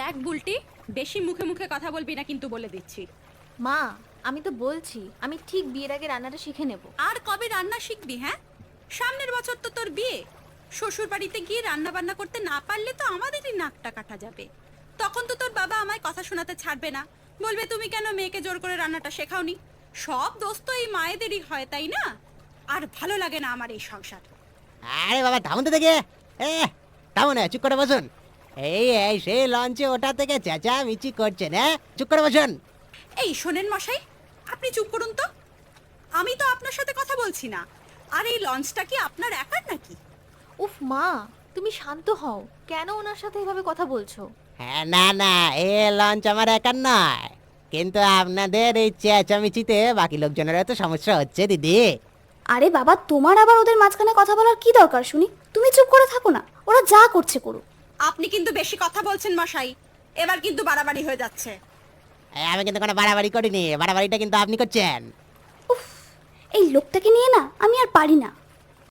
দেখ বুলটি, বেশি মুখে মুখে কথা বলবি না কিন্তু বলে দিচ্ছি। মা, আমি তো বলছি আমি ঠিক বিয়ের আগে রান্নাটা শিখে নেব। আর কবে রান্না শিখবি? হ্যাঁ, সামনের বছর তো তোর বিয়ে। শ্বশুর বাড়িতে গিয়ে রান্না বান্না করতে না পারলে তো আমাদেরই নাকটা কাটা যাবে। তখন তো তোর বাবা আমায় কথা শোনাতে ছাড়বে না, বলবে তুমি কেন মেয়েকে জোর করে রান্নাটা শেখাওনি। সব দোষ তো এই মায়েদেরই হয়, তাই না? আর ভালো লাগে না আমার এই সংসার। আরে বাবা থামুন তো দেখে। এ থামুন, চুপ করে বসুন। এই সেই লঞ্চে ওটা থেকে চেঁচামেচি করছেন, হ্যাঁ? চুপ করে বসুন। এই শোনেন মশাই, আপনি চুপ করুন তো। আমি তো আপনার সাথে কথা বলছি না। আর এই লঞ্চটা কি আপনার একার নাকি? উফ মা, তুমি শান্ত হও। কেন ওনার সাথে এভাবে কথা বলছো? হ্যাঁ, না না, এ লঞ্চ আমার একার নয়, কিন্তু আপনাদের এই চেঁচামেচিতে বাকি লোকজনেরও তো সমস্যা হচ্ছে দিদি। আরে বাবা, তোমার আবার ওদের মাঝখানে কথা বলার কি দরকার শুনি? তুমি চুপ করে থাকো না, ওরা যা করছে করুক। আপনি কিন্তু বেশি কথা বলছেন মশাই, এবার কিন্তু বাড়াবাড়ি হয়ে যাচ্ছে। আমি কিন্তু কোনো বাড়াবাড়ি করিনি, বাড়াবাড়িটা কিন্তু আপনি করছেন। এই লোকটাকে নিয়ে না আমি আর পারি না।